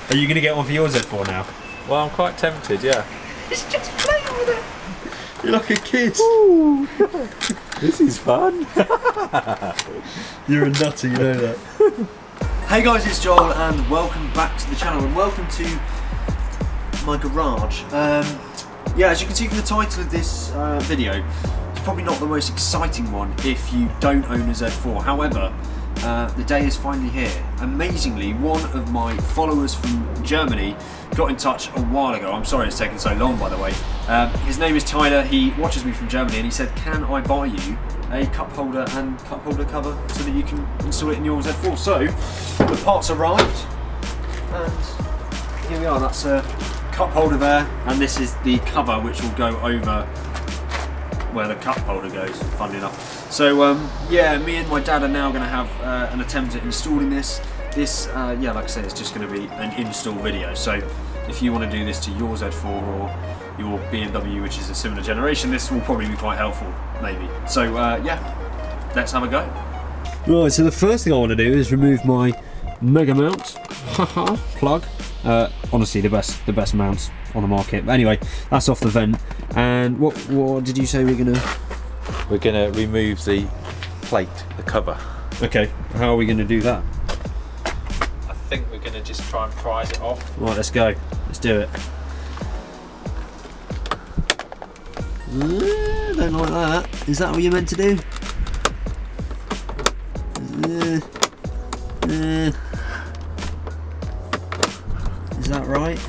Are you going to get one for your Z4 now? Well, I'm quite tempted, yeah. It's just playing with it. You're like a kid. Ooh, this is fun. You're a nutter, you know that. Hey guys, it's Joel and welcome back to the channel and welcome to my garage. Yeah, as you can see from the title of this video, it's probably not the most exciting one if you don't own a Z4. However, the day is finally here. Amazingly, one of my followers from Germany got in touch a while ago. I'm sorry it's taken so long, by the way. His name is Tyler. He watches me from Germany and he said, can I buy you a cup holder and cup holder cover so that you can install it in your Z4? So the parts arrived and here we are. That's a cup holder there, and this is the cover which will go over where the cup holder goes, funnily enough. So yeah, me and my dad are now going to have an attempt at installing this. Yeah, like I said, it's just going to be an install video. So if you want to do this to your Z4 or your BMW, which is a similar generation, this will probably be quite helpful, maybe. So yeah, let's have a go. Right, so the first thing I want to do is remove my Mega Mount plug. Honestly, the best mounts on the market. But anyway, that's off the vent. And what did you say we're gonna? We're gonna remove the plate, the cover. Okay, how are we gonna do that? I think we're gonna just try and prise it off. Right, let's go. Let's do it. Don't like that. Is that what you're meant to do? Is that right?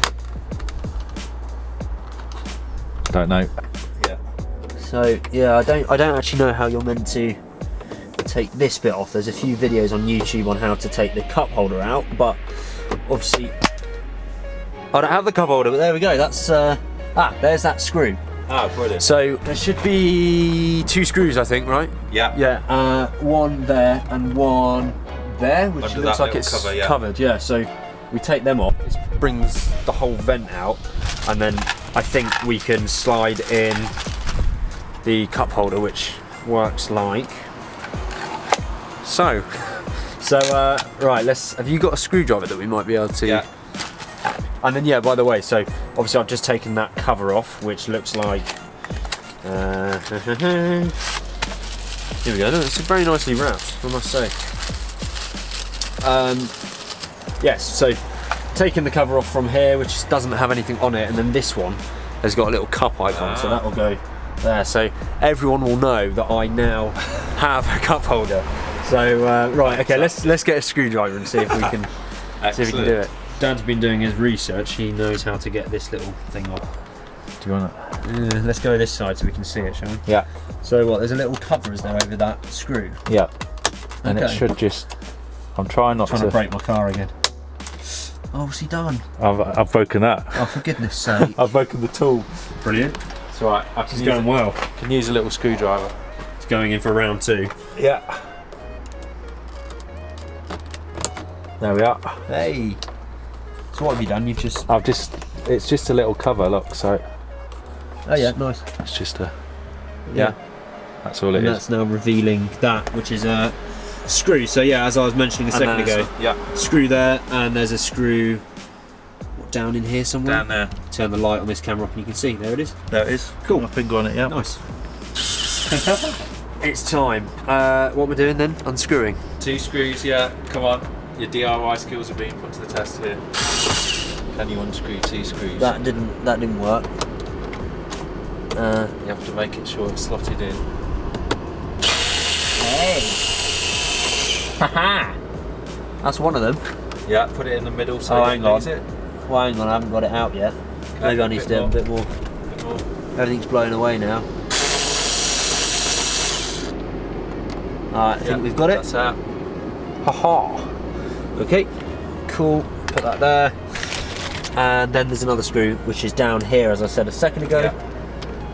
Don't know. Yeah. So yeah, I don't actually know how you're meant to take this bit off. There's a few videos on YouTube on how to take the cup holder out, but obviously I don't have the cup holder. But there we go. That's there's that screw. Ah, brilliant. So there should be 2 screws, I think, right? Yeah. Yeah. One there and one there, which under looks like it's cover, yeah. covered. Yeah. So we take them off. This brings the whole vent out, and then I think we can slide in the cup holder, which works like so. So right, have you got a screwdriver that we might be able to? Yeah. And then yeah, by the way, so obviously I've just taken that cover off, which looks like here we go. It's very nicely wrapped, I must say. Yes, so taking the cover off from here, which doesn't have anything on it, and then this one has got a little cup icon, so that will go there. So everyone will know that I now have a cup holder. So right, okay, let's get a screwdriver and see if we can do it. Dad's been doing his research. He knows how to get this little thing off. Do you want it? Let's go this side so we can see it, shall we? Yeah. So what? There's a little cover, is there, over that screw? Yeah. And okay. it should just. I'm trying not to break my car again. Oh, what's he done? I've broken that. Oh, for goodness sake! I've broken the tool. Brilliant. It's all right. It's going well. Can use a little screwdriver. It's going in for round 2. Yeah. There we are. Hey. So what have you done? You've just... it's just a little cover, look, so... Oh yeah, nice. It's just a... Yeah. That's all it is. And that's now revealing that, which is a screw. So yeah, as I was mentioning a second ago, yeah. Screw there, and there's a screw down in here somewhere. Down there. Turn the light on this camera up and you can see, there it is. There it is. Cool. My finger on it, yeah. Nice. It's time. What we're doing then? Unscrewing. 2 screws, yeah. Come on. Your DIY skills are being put to the test here. Can you unscrew 2 screws? That didn't work. You have to make it sure it's slotted in. Hey! Haha! That's one of them. Yeah, put it in the middle so hang on. it. Well, hang on, I haven't got it out yet. Okay, maybe I need to do a bit more. Everything's blown away now. Alright, I think we've got it. That's out. Haha! Okay, cool. Put that there. And then there's another screw which is down here, as I said a second ago. Yeah.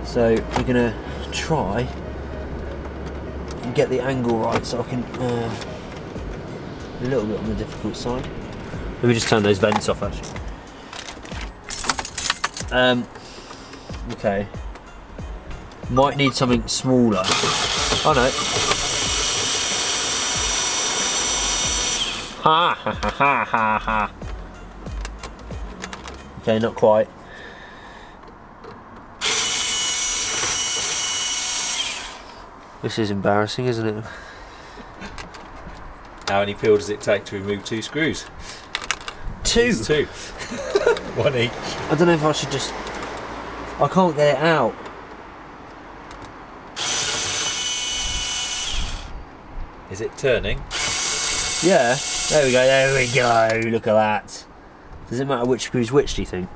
So we're gonna try and get the angle right so I can a little bit on the difficult side. Let me just turn those vents off actually. Okay. Might need something smaller. Oh no. Ha ha ha ha ha ha. Okay, not quite. This is embarrassing, isn't it? How many peel does it take to remove 2 screws? 2? It's 2. 1 each. I don't know if I should just... I can't get it out. Is it turning? Yeah. There we go, there we go. Look at that. Does it matter which screw's which, do you think?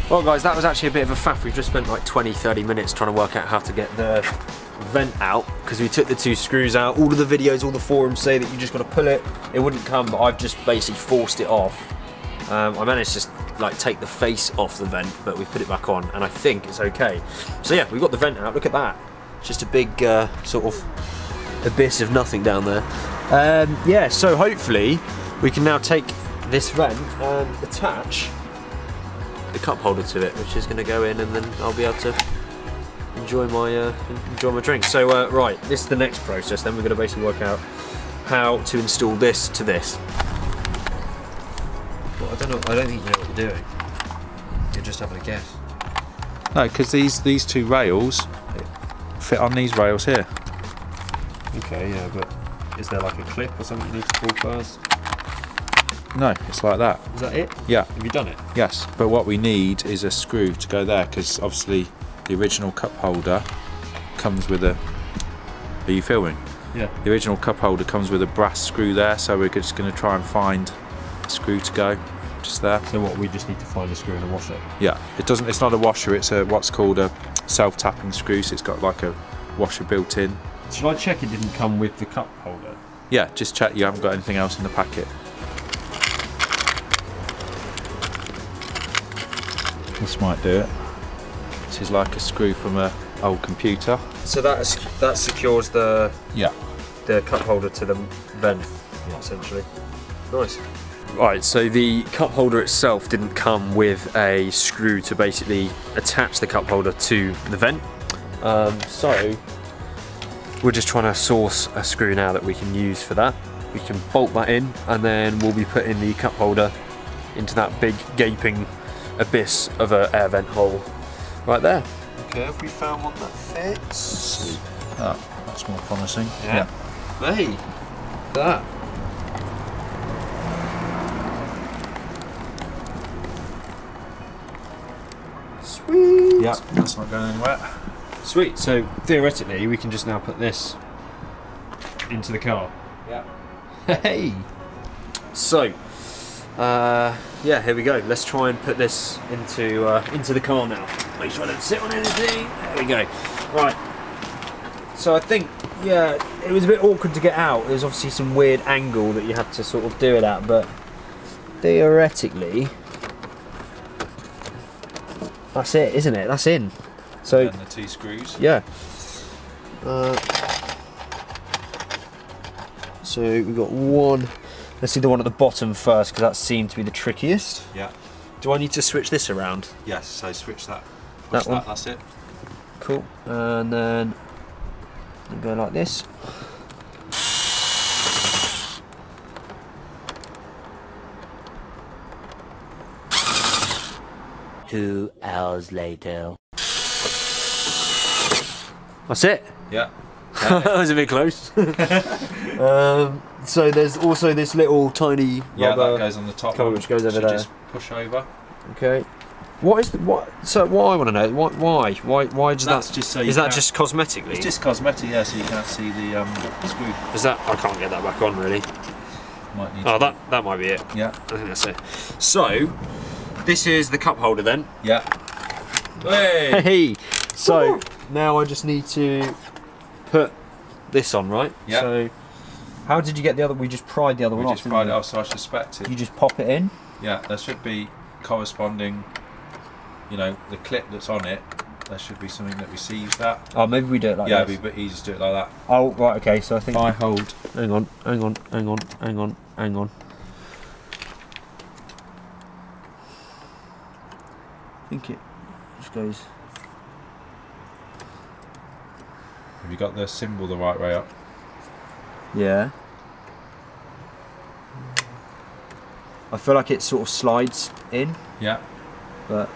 Well guys, that was actually a bit of a faff. We've just spent like 20-30 minutes trying to work out how to get the vent out, because we took the 2 screws out. All of the videos, all the forums say that you just got to pull it. It wouldn't come, but I've just basically forced it off. I managed to just like take the face off the vent, but we put it back on, and I think it's okay. So yeah, we've got the vent out. Look at that. It's just a big sort of abyss of nothing down there. Yeah, so hopefully we can now take this vent and attach the cup holder to it, which is going to go in, and then I'll be able to enjoy my drink. So right, this is the next process. Then we're going to basically work out how to install this to this. Well, I don't think you know what you're doing. You're just having a guess. No, because these 2 rails fit on these rails here. Okay, yeah, but is there like a clip or something you need to pull first? No, it's like that. Is that it? Yeah. Have you done it? Yes, but what we need is a screw to go there, because obviously the original cup holder comes with a... Are you filming? Yeah. The original cup holder comes with a brass screw there, so we're just going to try and find a screw to go just there. So what, we just need to find a screw and a washer? Yeah, it's not a washer, it's a what's called a self-tapping screw, so it's got like a washer built in. Should I check it didn't come with the cup holder? Yeah, just check you haven't got anything else in the packet. This might do it. This is like a screw from an old computer. So that secures the cup holder to the vent, essentially. Nice. Right, so the cup holder itself didn't come with a screw to basically attach the cup holder to the vent. So we're just trying to source a screw now that we can use for that. We can bolt that in, and then we'll be putting the cup holder into that big gaping abyss of an air vent hole right there. Okay, have we found one that fits? Oh, that's more promising. Yeah. Hey, that. Sweet. Yeah, that's not going anywhere. Sweet. So theoretically, we can just now put this into the car. Yeah. Hey. So, yeah, here we go. Let's try and put this into the car now. Make sure I don't sit on anything. There we go. Right. So I think, yeah, it was a bit awkward to get out. There's obviously some weird angle that you had to sort of do it at, but theoretically, that's it, isn't it? That's in. So. And the 2 screws. Yeah. So we've got one. Let's see the one at the bottom first, because that seemed to be the trickiest. Yeah. Do I need to switch this around? Yes, so switch that. That one? That's it. Cool. And then go like this. Two hours later. That's it. Yeah. That was a bit close. So there's also this little tiny rubber that goes on the top cover which goes over there. Just push over. Okay. What is so what I want to know? Why does That's that? Just so is that just cosmetically? It's just cosmetic, yeah. So you can't see the screw. Is that? I can't get that back on really. Might need. Oh, that might be it. Yeah. I think that's it. So this is the cup holder then. Yeah. Hey. Hey. So now I just need to put this on, right? Yeah. So how did you get the other? We just pried the other one off. We just pried it off, so I suspect it. You just pop it in. Yeah, there should be corresponding, you know, the clip that's on it. There should be something that receives that. Oh, maybe we do it like yeah, this. it'd be a bit easier to do it like that. Oh, right, okay. So I think if I hold. Hang on. I think it just goes. Have you got the symbol the right way up? Yeah. I feel like it sort of slides in. Yeah. But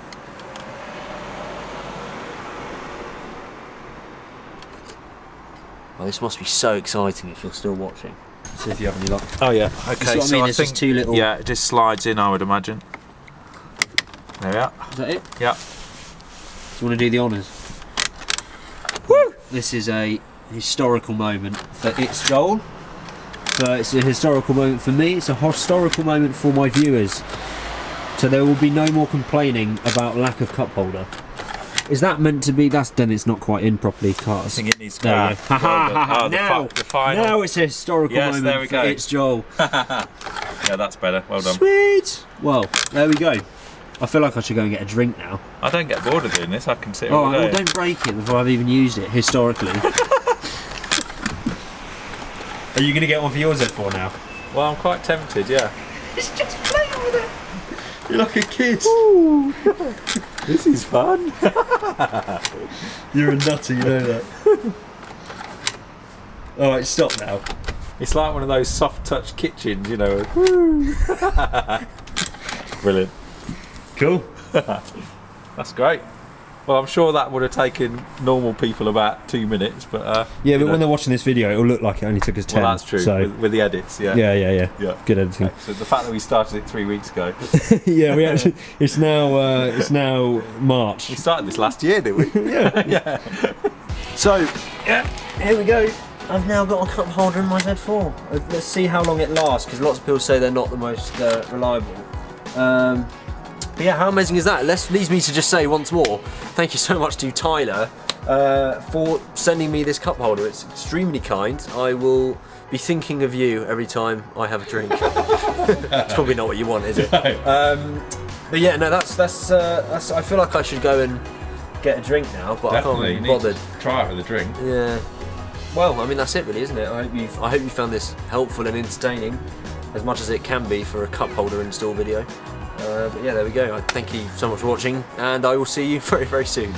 oh, this must be so exciting if you're still watching. Let's see if you have any luck. Oh yeah. Okay. So I mean, it's just two little. Yeah, it just slides in, I would imagine. There we are. Is that it? Yeah. Do you want to do the honours? Woo! This is a historical moment for It's Joel. It's a historical moment for me. It's a historical moment for my viewers. So there will be no more complaining about lack of cup holder. Is that meant to be? Then it's not quite in properly, Cars. I think it needs to there you go. Oh, now, the final. now it's a historical moment there we for go. It's Joel. Yeah, that's better. Well done. Sweet. Well, there we go. I feel like I should go and get a drink now. I don't get bored of doing this. I can sit all Alright, day. well, don't break it before I've even used it, historically. Are you going to get one for your Z4 now? Well, I'm quite tempted, yeah. It's just playing with it. You're like a kid. Ooh. This is fun. You're a nutter, you know that. Alright, stop now. It's like one of those soft touch kitchens, you know. Brilliant. Cool. That's great. Well, I'm sure that would have taken normal people about 2 minutes, but yeah, but when they're watching this video, it'll look like it only took us 10. Well, that's true. So. With the edits, yeah. Yeah. Good editing. So the fact that we started it 3 weeks ago. Yeah, we actually. It's now March. We started this last year, didn't we? Yeah. Yeah. So yeah, here we go. I've now got a cup holder in my Z4. Let's see how long it lasts, because lots of people say they're not the most reliable. But yeah, how amazing is that? Leads me to just say once more, thank you so much to Tyler for sending me this cup holder. It's extremely kind. I will be thinking of you every time I have a drink. It's probably not what you want, is it? But yeah, no, that's. I feel like I should go and get a drink now, but Definitely, I can't be bothered. Try it with a drink. Yeah. Well, I mean, that's it really, isn't it? I hope you found this helpful and entertaining, as much as it can be for a cup holder install video. But yeah, there we go. Thank you so much for watching, and I will see you very, very soon.